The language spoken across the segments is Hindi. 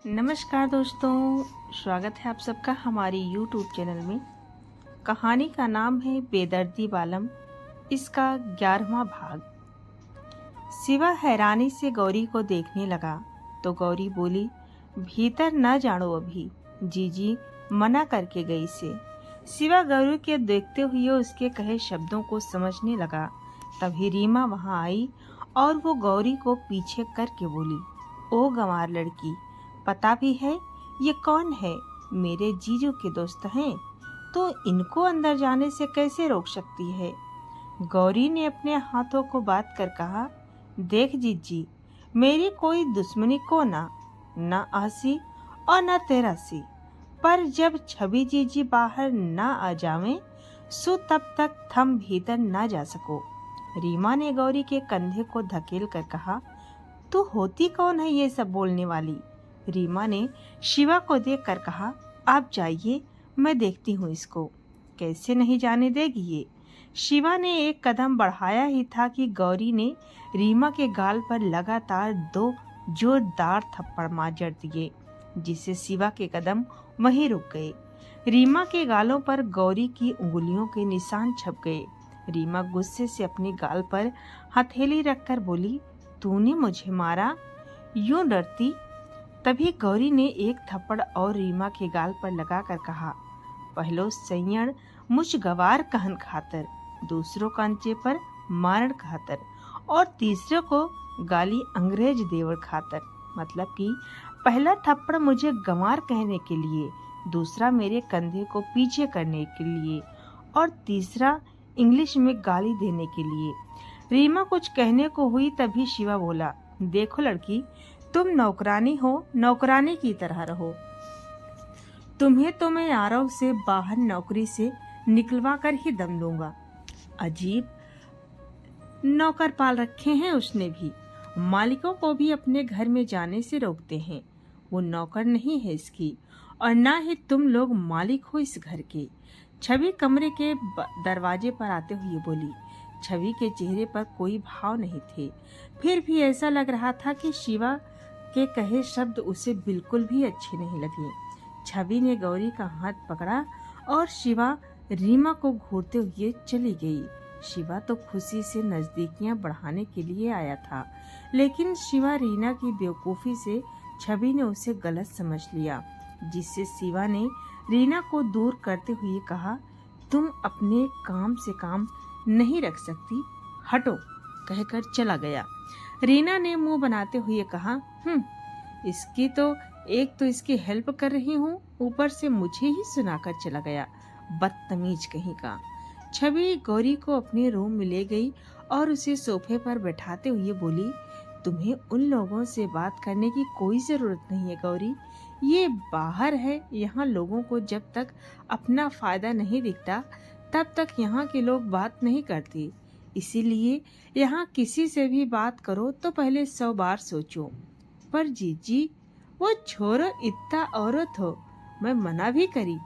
नमस्कार दोस्तों, स्वागत है आप सबका हमारी YouTube चैनल में। कहानी का नाम है बेदर्दी बालम, इसका 11वां भाग। शिवा हैरानी से गौरी को देखने लगा तो गौरी बोली, भीतर न जानो अभी, जीजी मना करके गई से। शिवा गौरी के देखते हुए उसके कहे शब्दों को समझने लगा। तभी रीमा वहां आई और वो गौरी को पीछे करके बोली, ओ गंवार लड़की, पता भी है ये कौन है? मेरे जीजू के दोस्त हैं, तो इनको अंदर जाने से कैसे रोक सकती है? गौरी ने अपने हाथों को बात कर कहा, देख जीजी, मेरी कोई दुश्मनी को ना आसी और न तेरा सी, पर जब छवि जीजी बाहर ना आ जावे सो तब तक थम भीतर ना जा सको। रीमा ने गौरी के कंधे को धकेल कर कहा, तू होती कौन है ये सब बोलने वाली? रीमा ने शिवा को देखकर कहा, आप जाइए, मैं देखती हूँ इसको। कैसे नहीं जाने देगी ये? शिवा ने एक कदम बढ़ाया ही था कि गौरी ने रीमा के गाल पर लगातार 2 जोरदार थप्पड़ मार जड़ दिए, जिससे शिवा के कदम वहीं रुक गए। रीमा के गालों पर गौरी की उंगलियों के निशान छप गए। रीमा गुस्से से अपने गाल पर हथेली रखकर बोली, तूने मुझे मारा? यूं डरती? तभी गौरी ने एक थप्पड़ और रीमा के गाल पर लगाकर कहा, पहलो सैयण मुझ गवार कहन खातर, दूसरों कंचे पर मारण खातर और तीसरे को गाली अंग्रेज देवर खातर। मतलब कि पहला थप्पड़ मुझे गंवार कहने के लिए, दूसरा मेरे कंधे को पीछे करने के लिए और तीसरा इंग्लिश में गाली देने के लिए। रीमा कुछ कहने को हुई तभी शिवा बोला, देखो लड़की, तुम नौकरानी हो, नौकरानी की तरह रहो। तुम्हें तो मैं आरव से बाहर नौकरी से निकलवा कर ही दम लूंगा। अजीब नौकर पाल रखे हैं उसने भी, मालिकों को भी अपने घर में जाने से रोकते हैं। वो नौकर नहीं है इसकी, और ना ही तुम लोग मालिक हो इस घर के। छवि कमरे के दरवाजे पर आते हुए बोली। छवि के चेहरे पर कोई भाव नहीं थे, फिर भी ऐसा लग रहा था कि शिवा के कहे शब्द उसे बिल्कुल भी अच्छे नहीं लगे। छवि ने गौरी का हाथ पकड़ा और शिवा रीमा को घूरते हुए चली गई। शिवा तो खुशी से नजदीकियां बढ़ाने के लिए आया था, लेकिन शिवा रीना की बेवकूफी से छवि ने उसे गलत समझ लिया, जिससे शिवा ने रीना को दूर करते हुए कहा, तुम अपने काम से काम नहीं रख सकती, हटो, कहकर चला गया। रीना ने मुंह बनाते हुए कहा, इसकी तो इसकी हेल्प कर रही हूँ, ऊपर से मुझे ही सुनाकर चला गया, बदतमीज कहीं का। छवि गौरी को अपने रूम में ले गई और उसे सोफे पर बैठाते हुए बोली, तुम्हें उन लोगों से बात करने की कोई जरूरत नहीं है गौरी, ये बाहर है। यहाँ लोगों को जब तक अपना फायदा नहीं दिखता तब तक यहाँ के लोग बात नहीं करते, इसीलिए यहाँ किसी से भी बात करो तो पहले 100 बार सोचो। पर जीजी, वो छोरो इतना औरत हो, मैं मना भी करी,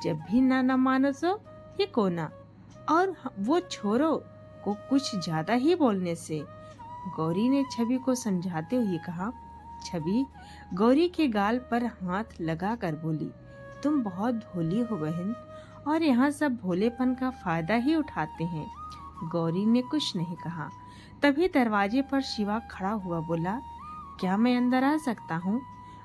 जब भी ना मानो सो ही कोना, और वो छोरो को कुछ ज्यादा ही बोलने से। गौरी ने छवि को समझाते हुए कहा। छवि गौरी के गाल पर हाथ लगा कर बोली, तुम बहुत भोली हो बहन, और यहाँ सब भोलेपन का फायदा ही उठाते हैं। गौरी ने कुछ नहीं कहा। तभी दरवाजे पर शिवा खड़ा हुआ बोला, क्या मैं अंदर आ सकता हूँ?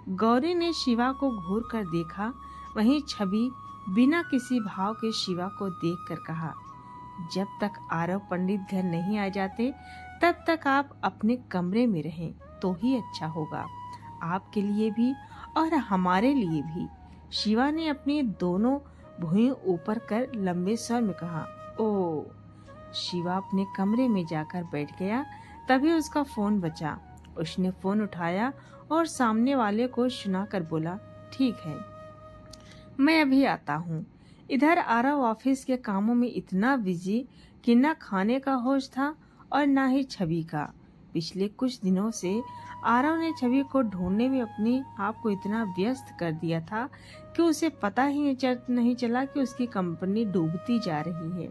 गौरी ने शिवा को घूर कर देखा, वहीं छवि बिना किसी भाव के शिवा को देखकर कहा, जब तक आरव पंडित घर नहीं आ जाते तब तक आप अपने कमरे में रहें तो ही अच्छा होगा, आपके लिए भी और हमारे लिए भी। शिवा ने अपनी दोनों भुएं ऊपर कर लंबे स्वर में कहा, ओ। शिवा अपने कमरे में जाकर बैठ गया। तभी उसका फोन बजा। उसने फोन उठाया और सामने वाले को सुनाकर बोला, ठीक है, मैं अभी आता हूँ। इधर आरव ऑफिस के कामों में इतना बिजी कि न खाने का होश था और न ही छवि का। पिछले कुछ दिनों से आरव ने छवि को ढूंढने में अपने आप को इतना व्यस्त कर दिया था कि उसे पता ही नहीं चला कि उसकी कंपनी डूबती जा रही है।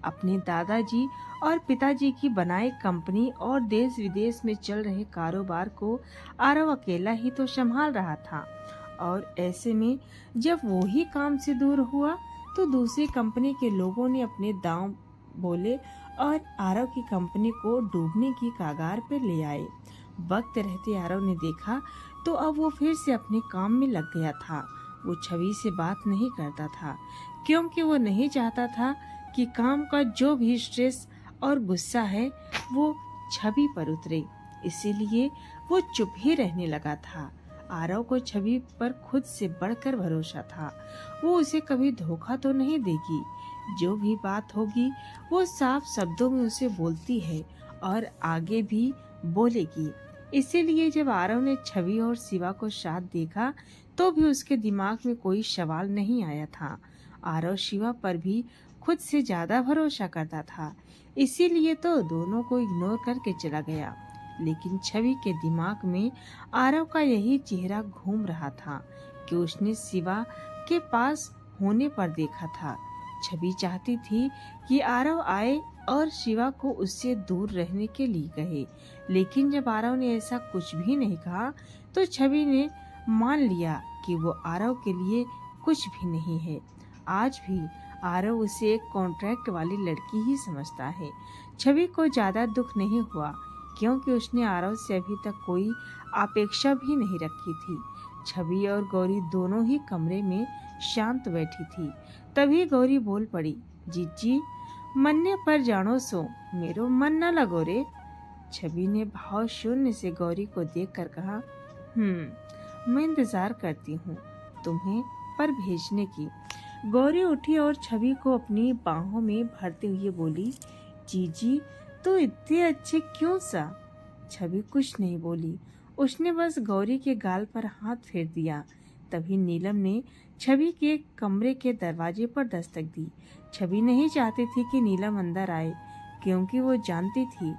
अपने दादाजी और पिताजी की बनाई कंपनी और देश विदेश में चल रहे कारोबार को आरव अकेला ही तो संभाल रहा था। और ऐसे में जब वो ही काम से दूर हुआ तो दूसरी कंपनी के लोगों ने अपने दांव बोले और आरव की कंपनी को डूबने की कगार पर ले आए। वक्त रहते आरव ने देखा तो अब वो फिर से अपने काम में लग गया था। वो छवि से बात नहीं करता था क्योंकि वो नहीं चाहता था कि काम का जो भी स्ट्रेस और गुस्सा है वो छवि पर उतरे। इसीलिए वो चुप ही रहने लगा था। आरव को छवि पर खुद से बढ़कर भरोसा था। वो उसे कभी धोखा तो नहीं देगी। जो भी बात होगी वो साफ शब्दों में उसे बोलती है और आगे भी बोलेगी। इसीलिए जब आरव ने छवि और शिवा को साथ देखा तो भी उसके दिमाग में कोई सवाल नहीं आया था। आरव शिवा पर भी खुद से ज्यादा भरोसा करता था, इसीलिए तो दोनों को इग्नोर करके चला गया। लेकिन छवि के दिमाग में आरव का यही चेहरा घूम रहा था कि उसने शिवा के पास होने पर देखा था। छवि चाहती थी कि आरव आए और शिवा को उससे दूर रहने के लिए कहे, लेकिन जब आरव ने ऐसा कुछ भी नहीं कहा तो छवि ने मान लिया कि वो आरव के लिए कुछ भी नहीं है। आज भी आरव उसे एक कॉन्ट्रैक्ट वाली लड़की ही समझता है। छवि को ज्यादा दुख नहीं हुआ क्योंकि उसने आरव से अभी तक कोई अपेक्षा भी नहीं रखी थी। छवि और गौरी दोनों ही कमरे में शांत बैठी थी। तभी गौरी बोल पड़ी, जीजी मन्ने पर जानो सो मेरो मन न लगो रे। छवि ने भाव शून्य से गौरी को देखकर कहा, मैं इंतजार करती हूँ तुम्हें पर भेजने की। गौरी उठी और छवि को अपनी बाहों में भरते हुए बोली, जीजी तो इतने अच्छे क्यों सा? छवि कुछ नहीं बोली, उसने बस गौरी के गाल पर हाथ फेर दिया। तभी नीलम ने छवि के कमरे के दरवाजे पर दस्तक दी। छवि नहीं चाहती थी कि नीलम अंदर आए क्योंकि वो जानती थी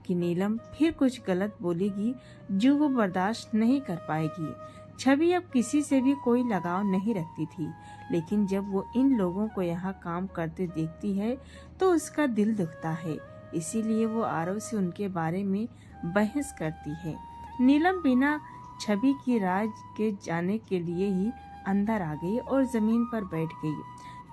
कि नीलम फिर कुछ गलत बोलेगी जो वो बर्दाश्त नहीं कर पाएगी। छवि अब किसी से भी कोई लगाव नहीं रखती थी, लेकिन जब वो इन लोगों को यहाँ काम करते देखती है तो उसका दिल दुखता है। इसीलिए वो आरव से उनके बारे में बहस करती है। नीलम बिना छवि की राज के जाने के लिए ही अंदर आ गई और जमीन पर बैठ गई।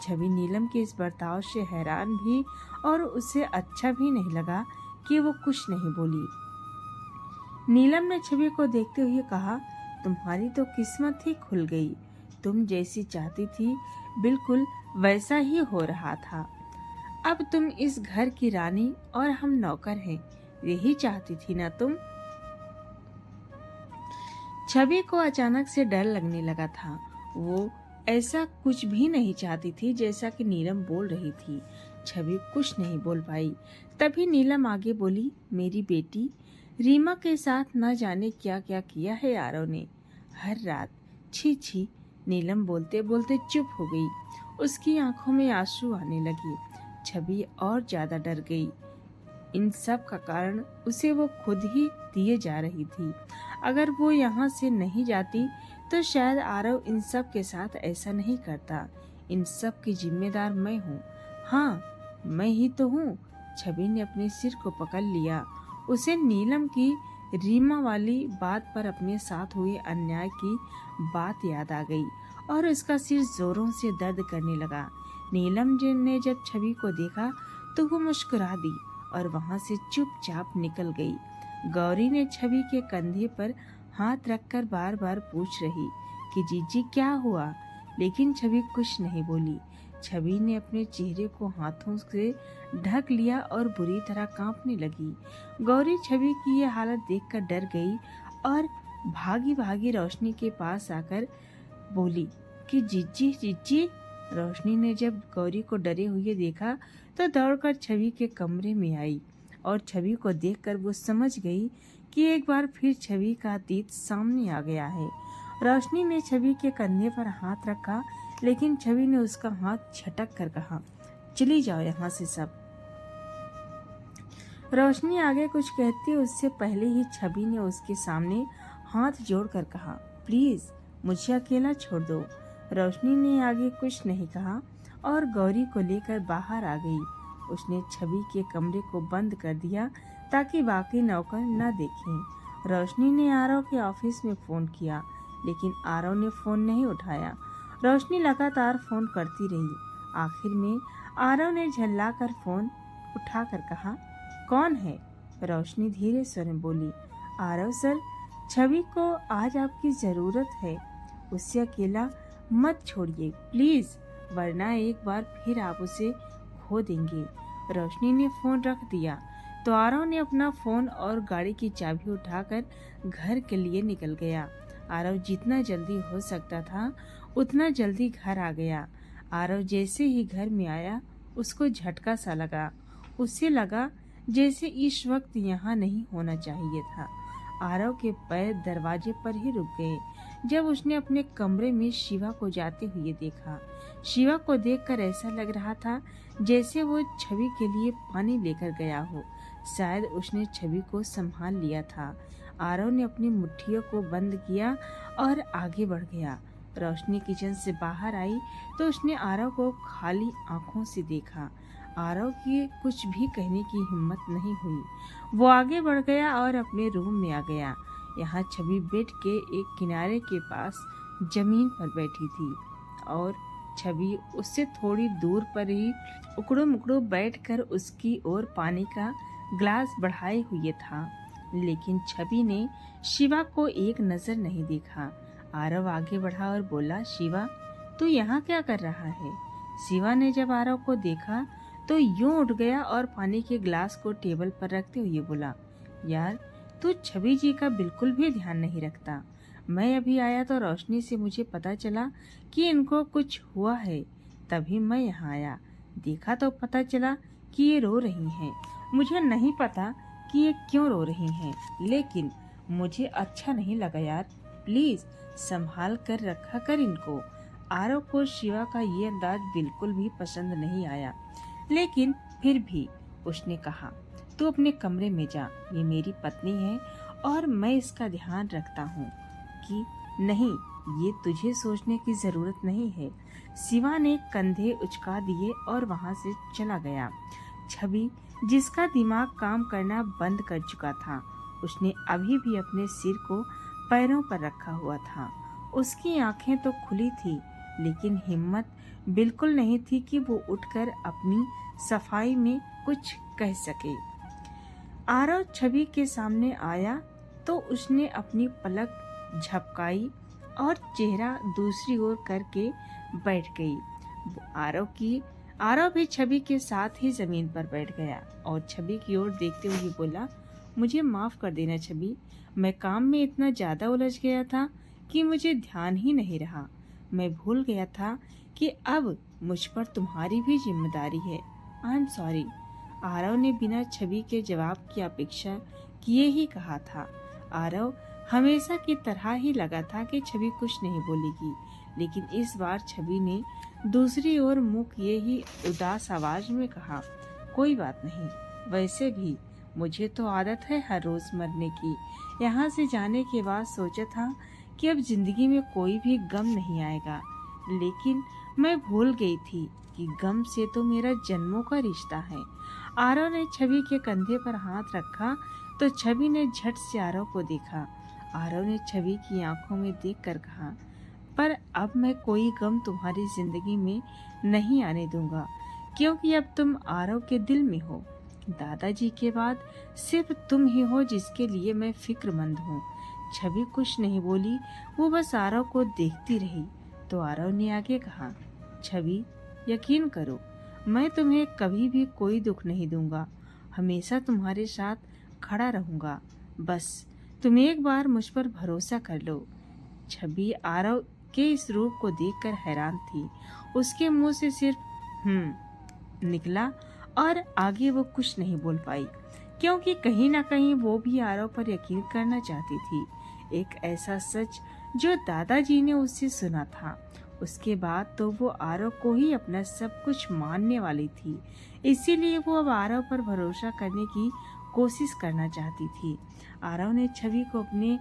छवि नीलम के इस बर्ताव से हैरान भी और उसे अच्छा भी नहीं लगा कि वो कुछ नहीं बोली। नीलम ने छवि को देखते हुए कहा, तुम्हारी तो किस्मत ही खुल गई। तुम जैसी चाहती थी बिल्कुल वैसा ही हो रहा था। अब तुम इस घर की रानी और हम नौकर हैं, यही चाहती थी ना तुम? छवि को अचानक से डर लगने लगा था। वो ऐसा कुछ भी नहीं चाहती थी जैसा कि नीलम बोल रही थी। छवि कुछ नहीं बोल पाई। तभी नीलम आगे बोली, मेरी बेटी रीमा के साथ न जाने क्या क्या किया है आरव ने हर रात। छी छी। नीलम बोलते बोलते चुप हो गई। उसकी आंखों में आंसू आने लगे। छवि और ज्यादा डर गई। इन सब का कारण उसे वो खुद ही दिए जा रही थी। अगर वो यहाँ से नहीं जाती तो शायद आरव इन सब के साथ ऐसा नहीं करता। इन सब की जिम्मेदार मैं हूँ। हाँ, मैं ही तो हूँ। छवि ने अपने सिर को पकड़ लिया। उसे नीलम की रीमा वाली बात पर अपने साथ हुए अन्याय की बात याद आ गई और उसका सिर जोरों से दर्द करने लगा। नीलम ने जब छवि को देखा तो वो मुस्कुरा दी और वहाँ से चुपचाप निकल गई। गौरी ने छवि के कंधे पर हाथ रखकर बार बार पूछ रही कि जीजी क्या हुआ, लेकिन छवि कुछ नहीं बोली। छवि ने अपने चेहरे को हाथों से ढक लिया और बुरी तरह कांपने लगी। गौरी छवि की ये हालत देखकर डर गई और भागी भागी रोशनी के पास आकर बोली कि जीजी जीजी। रोशनी ने जब गौरी को डरे हुए देखा तो दौड़कर छवि के कमरे में आई और छवि को देखकर वो समझ गई कि एक बार फिर छवि का अतीत सामने आ गया है। रोशनी ने छवि के कंधे पर हाथ रखा, लेकिन छवि ने उसका हाथ झटक कर कहा, चली जाओ यहाँ से सब। रोशनी आगे कुछ कहती उससे पहले ही छवि ने उसके सामने हाथ जोड़कर कहा, प्लीज मुझे अकेला छोड़ दो। रोशनी ने आगे कुछ नहीं कहा और गौरी को लेकर बाहर आ गई। उसने छवि के कमरे को बंद कर दिया ताकि बाकी नौकर न देखें। रोशनी ने आरव के ऑफिस में फ़ोन किया, लेकिन आरव ने फ़ोन नहीं उठाया। रोशनी लगातार फ़ोन करती रही। आखिर में आरव ने झल्लाकर फ़ोन उठाकर कहा, कौन है? रोशनी धीरे स्वर में बोली, आरव सर, छवि को आज आपकी ज़रूरत है। उससे अकेला मत छोड़िए प्लीज़, वरना एक बार फिर आप उसे खो देंगे। रोशनी ने फ़ोन रख दिया तो आरव ने अपना फ़ोन और गाड़ी की चाबी उठाकर घर के लिए निकल गया। आरव जितना जल्दी हो सकता था उतना जल्दी घर आ गया। आरव जैसे ही घर में आया उसको झटका सा लगा। उससे लगा जैसे इस वक्त यहाँ नहीं होना चाहिए था। आरव के पैर दरवाजे पर ही रुक गए जब उसने अपने कमरे में शिवा को जाते हुए देखा। शिवा को देखकर ऐसा लग रहा था जैसे वो छवि के लिए पानी लेकर गया हो। शायद उसने छवि को संभाल लिया था। आरव ने अपनी मुट्ठियों को बंद किया और आगे बढ़ गया। रोशनी किचन से बाहर आई तो उसने आरव को खाली आंखों से देखा। आरव की कुछ भी कहने की हिम्मत नहीं हुई। वो आगे बढ़ गया और अपने रूम में आ गया। यहाँ छवि बेड के एक किनारे के पास जमीन पर बैठी थी और छवि उससे थोड़ी दूर पर ही उकड़ू मुकड़ू बैठकर उसकी ओर पानी का ग्लास बढ़ाए हुए था। लेकिन छवि ने शिवा को एक नजर नहीं देखा। आरव आगे बढ़ा और बोला, शिवा, तू यहाँ क्या कर रहा है? शिवा ने जब आरव को देखा तो यूं उठ गया और पानी के ग्लास को टेबल पर रखते हुए बोला, यार, तू छवि जी का बिल्कुल भी ध्यान नहीं रखता। मैं अभी आया तो रोशनी से मुझे पता चला कि इनको कुछ हुआ है, तभी मैं यहाँ आया। देखा तो पता चला कि ये रो रही हैं। मुझे नहीं पता कि ये क्यों रो रही हैं, लेकिन मुझे अच्छा नहीं लगा यार। प्लीज संभाल कर रखा कर इनको। आरव को शिवा का ये अंदाज बिल्कुल भी पसंद नहीं आया, लेकिन फिर भी उसने कहा, तू अपने कमरे में जा, ये मेरी पत्नी है और मैं इसका ध्यान रखता हूँ कि नहीं, ये तुझे सोचने की जरूरत नहीं है। शिवा ने कंधे उचका दिए और वहाँ से चला गया। छवि, जिसका दिमाग काम करना बंद कर चुका था, उसने अभी भी अपने सिर को पैरों पर रखा हुआ था। उसकी आंखें तो खुली थी, लेकिन हिम्मत बिल्कुल नहीं थी कि वो उठकर अपनी सफाई में कुछ कह सके। आरव छवि के सामने आया तो उसने अपनी पलक झपकाई और चेहरा दूसरी ओर करके बैठ गई। आरव भी छवि के साथ ही जमीन पर बैठ गया और छवि की ओर देखते हुए बोला, मुझे माफ कर देना छवि, मैं काम में इतना ज्यादा उलझ गया था कि मुझे ध्यान ही नहीं रहा। मैं भूल गया था कि अब मुझ पर तुम्हारी भी जिम्मेदारी है। I am sorry. आरव ने बिना छवि के जवाब की अपेक्षा किए ही कहा था। आरव हमेशा की तरह ही लगा था कि छवि कुछ नहीं बोलेगी, लेकिन इस बार छवि ने दूसरी ओर मुंह किए ही उदास आवाज में कहा, कोई बात नहीं, वैसे भी मुझे तो आदत है हर रोज मरने की। यहाँ से जाने के बाद सोचा था कि अब जिंदगी में कोई भी गम नहीं आएगा, लेकिन मैं भूल गई थी कि गम से तो मेरा जन्मों का रिश्ता है। आरव ने छवि के कंधे पर हाथ रखा तो छवि ने झट से आरव को देखा। आरव ने छवि की आंखों में देखकर कहा, पर अब मैं कोई गम तुम्हारी जिंदगी में नहीं आने दूंगा, क्योंकि अब तुम आरव के दिल में हो। दादाजी के बाद सिर्फ तुम ही हो जिसके लिए मैं फिक्रमंद हूँ। छवि कुछ नहीं बोली, वो बस आरव को देखती रही। तो आरव ने आगे कहा, छवि, यकीन करो, मैं तुम्हें कभी भी कोई दुख नहीं दूंगा, हमेशा तुम्हारे साथ खड़ा रहूंगा। बस तुम एक बार मुझ पर भरोसा कर लो। छवि आरव के इस रूप को देखकर हैरान थी। उसके मुंह से सिर्फ निकला और आगे वो कुछ नहीं बोल पाई, क्योंकि कहीं ना कहीं वो भी आरव पर यकीन करना चाहती थी। एक ऐसा सच जो दादाजी ने उससे सुना था। उसके बाद तो वो आरव को ही अपना सब कुछ मानने वाली थी, इसीलिए वो अब आरव पर भरोसा करने की कोशिश करना चाहती थी। आरव ने छवि को अपने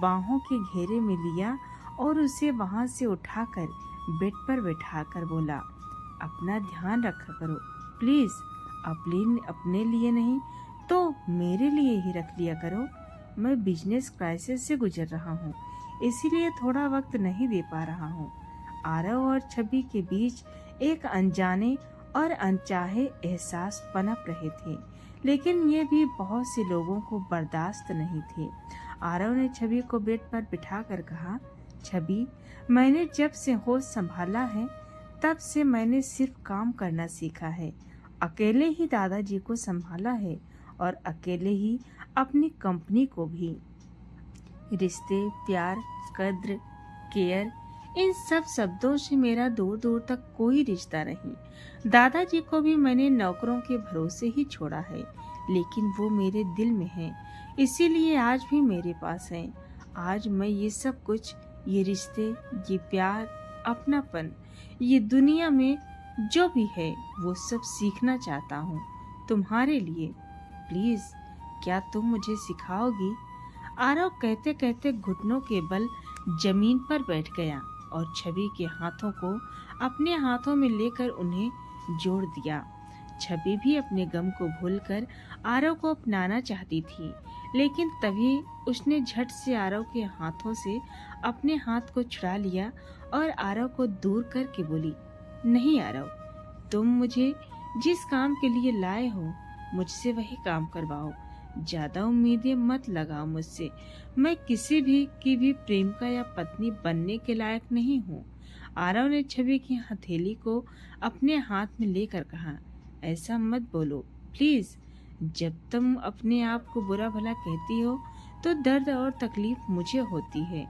बाहों के घेरे में लिया और उसे वहां से उठाकर बेड पर बैठाकर बोला, अपना ध्यान रखा करो प्लीज। अपने लिए नहीं तो मेरे लिए ही रख लिया करो। मैं बिजनेस क्राइसिस से गुजर रहा हूँ, इसीलिए थोड़ा वक्त नहीं दे पा रहा हूँ। आरव और छवि के बीच एक अनजाने और अनचाहे एहसास पनप रहे थे, लेकिन ये भी बहुत से लोगों को बर्दाश्त नहीं थे। आरव ने छवि को बेड पर बिठाकर कहा, छवि, मैंने जब से होश संभाला है तब से मैंने सिर्फ काम करना सीखा है। अकेले ही दादाजी को संभाला है और अकेले ही अपनी कंपनी को भी। रिश्ते, प्यार, कद्र, केयर, इन सब शब्दों से मेरा दूर दूर तक कोई रिश्ता नहीं। दादाजी को भी मैंने नौकरों के भरोसे ही छोड़ा है, लेकिन वो मेरे दिल में है, इसीलिए आज भी मेरे पास है। आज मैं ये सब कुछ, ये रिश्ते, ये प्यार, अपनापन, ये दुनिया में जो भी है वो सब सीखना चाहता हूँ तुम्हारे लिए। प्लीज, क्या तुम मुझे सिखाओगी? आरव कहते कहते घुटनों के बल जमीन पर बैठ गया और छवि के हाथों को अपने हाथों में लेकर उन्हें जोड़ दिया। छवि भी अपने गम को भूलकर आरव को अपनाना चाहती थी, लेकिन तभी उसने झट से आरव के हाथों से अपने हाथ को छुड़ा लिया और आरव को दूर करके बोली, नहीं आरव, तुम मुझे जिस काम के लिए लाए हो मुझसे वही काम करवाओ। ज्यादा उम्मीदें मत लगाओ मुझसे। मैं किसी भी की भी प्रेमिका या पत्नी बनने के लायक नहीं हूँ। आरव ने छवि की हथेली को अपने हाथ में लेकर कहा, ऐसा मत बोलो प्लीज। जब तुम अपने आप को बुरा भला कहती हो तो दर्द और तकलीफ मुझे होती है।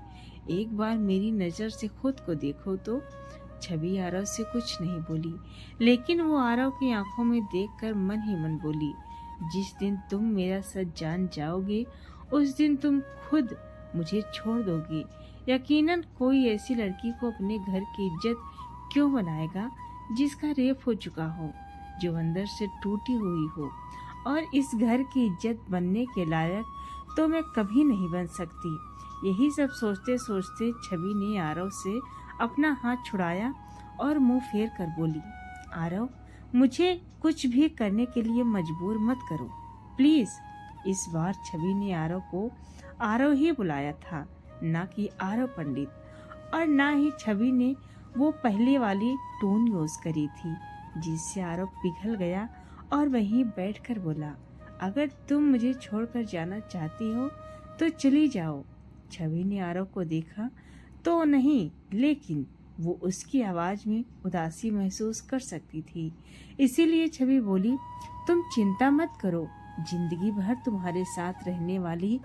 एक बार मेरी नजर से खुद को देखो तो। छवि आरव से कुछ नहीं बोली, लेकिन वो आरव की आंखों में देखकर मन ही मन बोली, जिस दिन तुम मेरा सच जान जाओगे उस दिन तुम खुद मुझे छोड़ दोगे। यकीनन कोई ऐसी लड़की को अपने घर की इज्जत क्यों बनाएगा जिसका रेप हो चुका हो, जो अंदर से टूटी हुई हो। और इस घर की इज्जत बनने के लायक तो मैं कभी नहीं बन सकती। यही सब सोचते सोचते छवि ने आरव से अपना हाथ छुड़ाया और मुंह फेर कर बोली, आरव, मुझे कुछ भी करने के लिए मजबूर मत करो प्लीज। इस बार छवि ने आरव को आरव ही बुलाया था, ना कि आरव पंडित, और ना ही छवि ने वो पहले वाली टोन यूज करी थी, जिससे आरव पिघल गया और वहीं बैठकर बोला, अगर तुम मुझे छोड़कर जाना चाहती हो तो चली जाओ। छवि ने आरव को देखा तो नहीं, लेकिन वो उसकी आवाज में उदासी महसूस कर सकती थी, इसीलिए छवि बोली, तुम चिंता मत करो, जिंदगी भर तुम्हारे साथ रहने वाली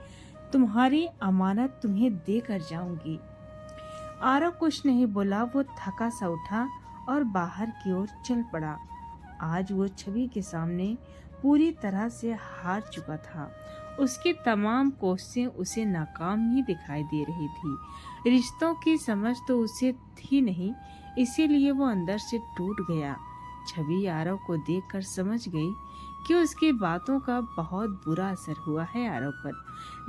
तुम्हारी अमानत तुम्हें देकर जाऊंगी। आरव कुछ नहीं बोला, वो थका सा उठा और बाहर की ओर चल पड़ा। आज वो छवि के सामने पूरी तरह से हार चुका था। उसकी तमाम कोशिशें उसे नाकाम ही दिखाई दे रही थी। रिश्तों की समझ तो उसे थी नहीं, इसीलिए वो अंदर से टूट गया। छवि आरव को देखकर समझ गई कि उसकी बातों का बहुत बुरा असर हुआ है आरव पर,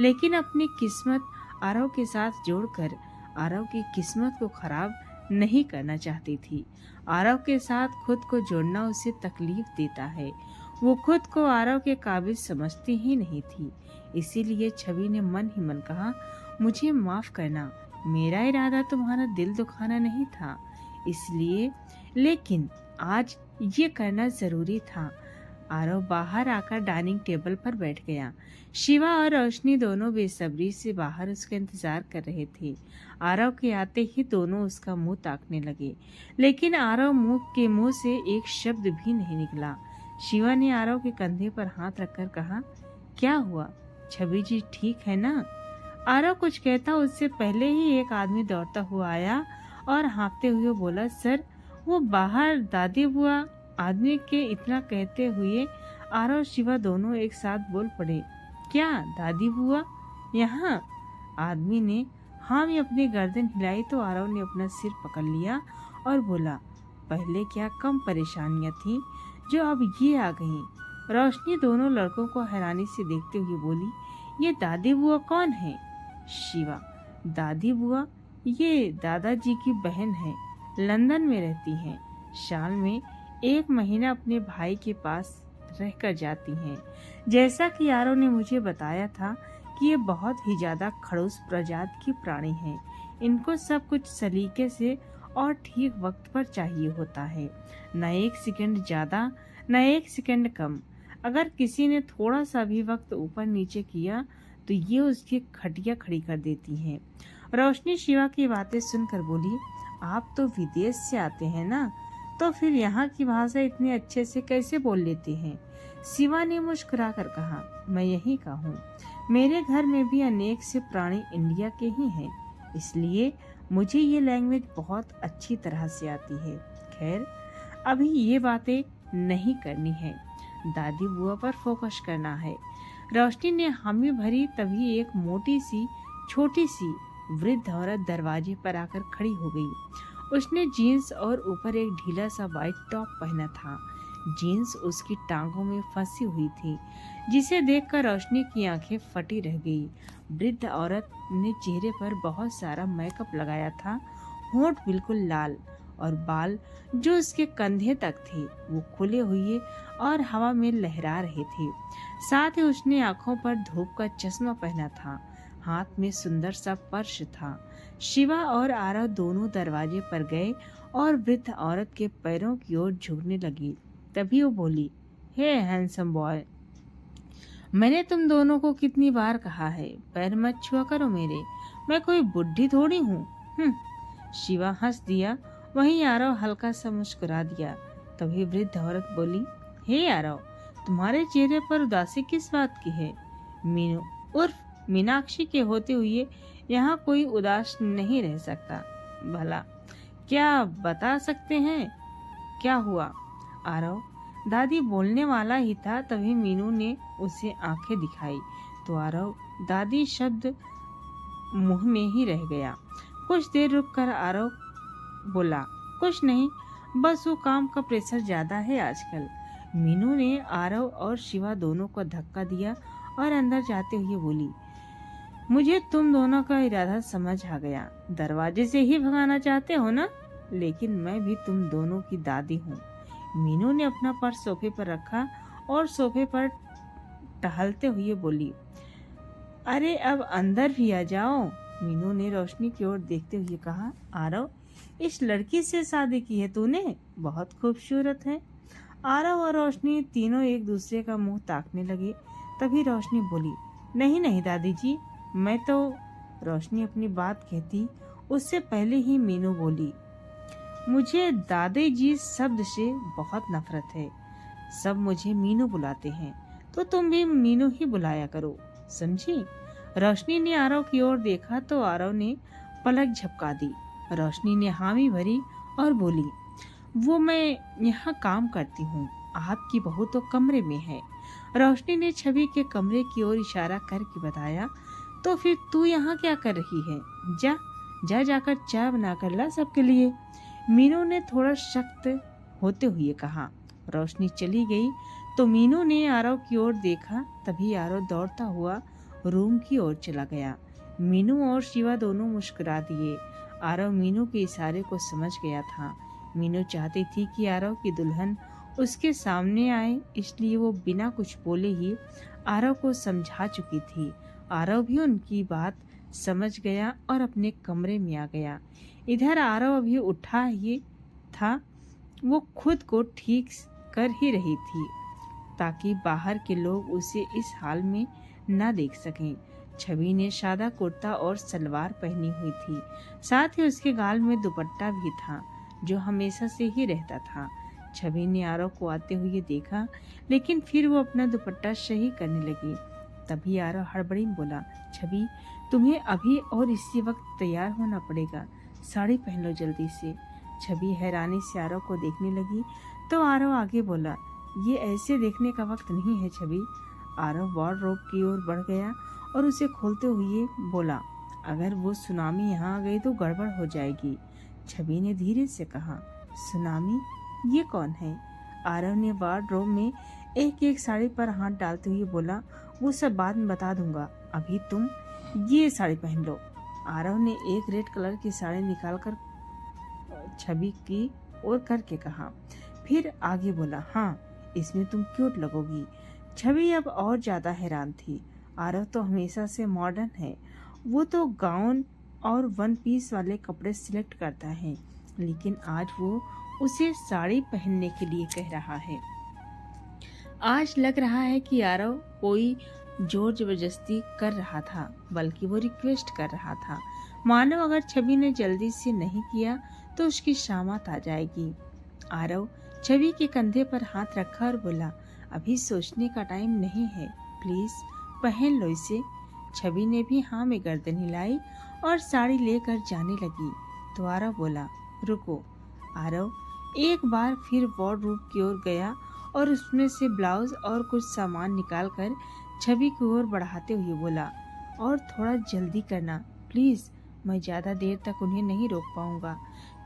लेकिन अपनी किस्मत आरव के साथ जोड़कर आरव की किस्मत को खराब नहीं करना चाहती थी। आरव के साथ खुद को जोड़ना उसे तकलीफ देता है। वो खुद को आरव के काबिल समझती ही नहीं थी, इसीलिए छवि ने मन ही मन कहा, मुझे माफ करना, मेरा इरादा तुम्हारा दिल दुखाना नहीं था, इसलिए, लेकिन आज ये करना जरूरी था। आरव बाहर आकर डाइनिंग टेबल पर बैठ गया। शिवा और रोशनी दोनों बेसब्री से बाहर उसका इंतजार कर रहे थे। आरव के आते ही दोनों उसका मुंह ताकने लगे, लेकिन आरव मुंह से एक शब्द भी नहीं निकला। शिवा ने आरव के कंधे पर हाथ रखकर कहा, क्या हुआ, छवि जी ठीक है ना? आरव कुछ कहता उससे पहले ही एक आदमी दौड़ता हुआ आया और हाँफते हुए बोला, सर, वो बाहर दादी बुआ। आदमी के इतना कहते हुए आरव और शिवा दोनों एक साथ बोल पड़े, क्या दादी बुआ यहाँ? आदमी ने हाँ में अपनी गर्दन हिलाई तो आरव ने अपना सिर पकड़ लिया और बोला, पहले क्या कम परेशानियां थी जो अब ये आ गईं। रोशनी दोनों लड़कों को हैरानी से देखते हुए बोली, ये दादी बुआ कौन है? शिवा, दादी बुआ ये दादाजी की बहन है, लंदन में रहती हैं। साल में 1 महीना अपने भाई के पास रहकर जाती हैं। जैसा कि आरव ने मुझे बताया था कि ये बहुत ही ज्यादा खड़ूस प्रजाति की प्राणी हैं। इनको सब कुछ सलीके से और ठीक वक्त पर चाहिए होता है, न एक सेकंड ज्यादा न एक सेकंड कम। अगर किसी ने थोड़ा सा भी वक्त ऊपर नीचे किया तो ये उसकी खटिया खड़ी कर देती हैं। रोशनी शिवा की बातें सुनकर बोली, आप तो विदेश से आते हैं ना, तो फिर यहाँ की भाषा इतने अच्छे से कैसे बोल लेते हैं? शिवा ने मुस्कुरा कर कहा, मैं यहीं का हूँ। मेरे घर में भी अनेक से प्राणी इंडिया के ही हैं, इसलिए मुझे ये लैंग्वेज बहुत अच्छी तरह से आती है। खैर, अभी ये बातें नहीं करनी है, दादी बुआ पर फोकस करना है। रोशनी ने हामी भरी, तभी एक मोटी सी छोटी सी वृद्ध औरत दरवाजे पर आकर खड़ी हो गई। उसने जीन्स और ऊपर एक ढीला सा वाइट टॉप पहना था। जीन्स उसकी टांगों में फंसी हुई थी, जिसे देखकर रोशनी की आंखें फटी रह गई। वृद्ध औरत ने चेहरे पर बहुत सारा मेकअप लगाया था। होंठ बिल्कुल लाल और बाल जो उसके कंधे तक थे वो खुले हुए और हवा में लहरा रहे थे। साथ ही उसने आंखों पर धूप का चश्मा पहना था। हाथ में सुंदर सा पर्स था। शिवा और आरव दोनों दरवाजे पर गए और वृद्ध औरत के पैरों की ओर झुकने लगी। तभी वो बोली, हे हैंडसम बॉय, मैंने तुम दोनों को कितनी बार कहा है, पैर मत छुआ करो मेरे, मैं कोई बुढ़ी थोड़ी हूँ। शिवा हंस दिया, वहीं आरव हल्का सा मुस्कुरा दिया। तभी वृद्ध औरत बोली, हे आरव, तुम्हारे चेहरे पर उदासी किस बात की है? मीनू उर्फ मीनाक्षी के होते हुए यहाँ कोई उदास नहीं रह सकता। भला क्या बता सकते हैं क्या हुआ? आरव दादी बोलने वाला ही था, तभी मीनू ने उसे आंखें दिखाई तो आरव दादी शब्द मुंह में ही रह गया। कुछ देर रुककर आरव बोला, कुछ नहीं, बस वो काम का प्रेशर ज्यादा है आजकल। मीनू ने आरव और शिवा दोनों को धक्का दिया और अंदर जाते हुए बोली, मुझे तुम दोनों का इरादा समझ आ गया, दरवाजे से ही भगाना चाहते हो ना? लेकिन मैं भी तुम दोनों की दादी हूँ। मीनू ने अपना पर्स सोफे पर रखा और सोफे पर टहलते हुए बोली, अरे अब अंदर भी आ जाओ। मीनू ने रोशनी की ओर देखते हुए कहा, आरव, इस लड़की से शादी की है तूने? बहुत खूबसूरत है। आरव और रोशनी तीनों एक दूसरे का मुंह ताकने लगे। तभी रोशनी बोली, नहीं नहीं दादी जी, मैं तो। रोशनी अपनी बात कहती उससे पहले ही मीनू बोली, मुझे दादी जी शब्द से बहुत नफरत है। सब मुझे मीनू बुलाते हैं, तो तुम भी मीनू ही बुलाया करो, समझी? रोशनी ने आरव की ओर देखा तो आरव ने पलक झपका दी। रोशनी ने हामी भरी और बोली, वो मैं यहाँ काम करती हूँ, आपकी बहू तो कमरे में है। रोशनी ने छवि के कमरे की ओर इशारा करके बताया, तो फिर तू यहाँ क्या कर रही है? जा जा जाकर चाय बना कर ला सबके लिए। मीनू ने थोड़ा सख्त होते हुए कहा। रोशनी चली गई तो मीनू ने आरव की ओर देखा। तभी आरव दौड़ता हुआ रूम की ओर चला गया। मीनू और शिवा दोनों मुस्कुरा दिए। आरव मीनू के इशारे को समझ गया था। मीनू चाहती थी कि आरव की दुल्हन उसके सामने आए, इसलिए वो बिना कुछ बोले ही आरव को समझा चुकी थी। आरव भी उनकी बात समझ गया और अपने कमरे में आ गया। इधर आरव अभी उठा ही था, वो खुद को ठीक कर ही रही थी ताकि बाहर के लोग उसे इस हाल में न देख सकें। छवि ने सादा कुर्ता और सलवार पहनी हुई थी, साथ ही उसके गाल में दुपट्टा भी था जो हमेशा से ही रहता था। छवि ने आरव को आते हुए देखा, लेकिन फिर वो अपना दुपट्टा सही करने लगी। तभी आरव हड़बड़ी में बोला, छवि, तुम्हें अभी और इसी वक्त तैयार होना पड़ेगा, साड़ी पहन लो जल्दी से। छवि हैरानी से आरव को देखने लगी तो आरव आगे बोला, ये ऐसे देखने का वक्त नहीं है छवि। आरव वार्डरोब की ओर बढ़ गया और उसे खोलते हुए बोला, अगर वो सुनामी यहाँ आ गई तो गड़बड़ हो जाएगी। छवि ने धीरे से कहा, सुनामी? ये कौन है? आरव ने वार्डरोब में एक एक साड़ी पर हाथ डालते हुए बोला, वो सब बाद में बता दूंगा, अभी तुम ये साड़ी पहन लो। आरव ने एक रेड कलर की साड़ी निकालकर छवि की ओर करके कहा, फिर आगे बोला, हाँ, इसमें तुम क्यूट लगोगी। छवि अब और ज़्यादा हैरान थी। आरव तो हमेशा से मॉडर्न है, वो तो गाउन और वन पीस वाले कपड़े सिलेक्ट करता है, लेकिन आज वो उसे साड़ी पहनने के लिए कह रहा है। आज लग रहा है कि आरव कोई जोर जबरदस्ती कर रहा था, बल्कि वो रिक्वेस्ट कर रहा था, मानो अगर छवि ने जल्दी से नहीं किया तो उसकी शामत आ जाएगी। आरव छवि के कंधे पर हाथ रखा और बोला, अभी सोचने का टाइम नहीं है, प्लीज पहन लो इसे। छवि ने भी हाँ में गर्दन हिलाई और साड़ी लेकर जाने लगी तो आरव बोला, रुको। आरव एक बार फिर वार्डरोब की ओर गया और उसमें से ब्लाउज और कुछ सामान निकालकर छवि की ओर बढ़ाते हुए बोला, और थोड़ा जल्दी करना प्लीज, मैं ज्यादा देर तक उन्हें नहीं रोक पाऊंगा।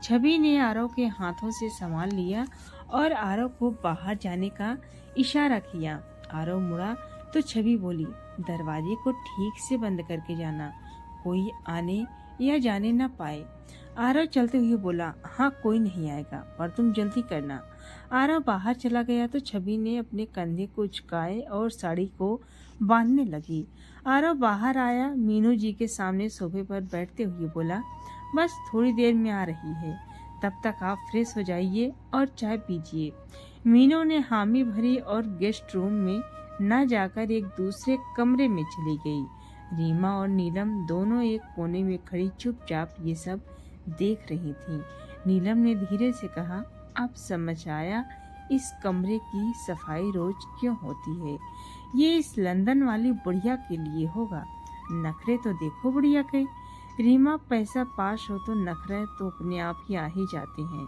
छवि ने आरव के हाथों से सामान लिया और आरव को बाहर जाने का इशारा किया। आरव मुड़ा तो छवि बोली, दरवाजे को ठीक से बंद करके जाना, कोई आने या जाने ना पाए। आरव चलते हुए बोला, हाँ कोई नहीं आएगा, और तुम जल्दी करना। आरव बाहर चला गया तो छवि ने अपने कंधे को झुकाए और साड़ी को बांधने लगी। आरव बाहर आया, मीनू जी के सामने सोफे पर बैठते हुए बोला, बस थोड़ी देर में आ रही है, तब तक आप फ्रेश हो जाइए और चाय पीजिए। मीनू ने हामी भरी और गेस्ट रूम में न जाकर एक दूसरे कमरे में चली गई। रीमा और नीलम दोनों एक कोने में खड़ी चुपचाप ये सब देख रही थीं। नीलम ने धीरे से कहा, अब समझ आया इस कमरे की सफाई रोज क्यों होती है। ये इस लंदन वाली बुढ़िया के लिए होगा। नखरे तो देखो बुढ़िया के। रीमा, पैसा पास हो तो नखरे तो अपने आप ही आ ही जाते हैं।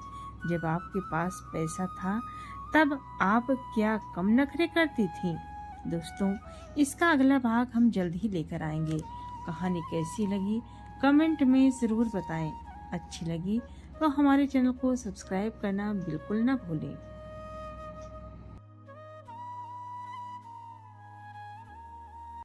जब आपके पास पैसा था तब आप क्या कम नखरे करती थी। दोस्तों, इसका अगला भाग हम जल्द ही लेकर आएंगे। कहानी कैसी लगी कमेंट में ज़रूर बताएं। अच्छी लगी तो हमारे चैनल को सब्सक्राइब करना बिल्कुल ना भूलें।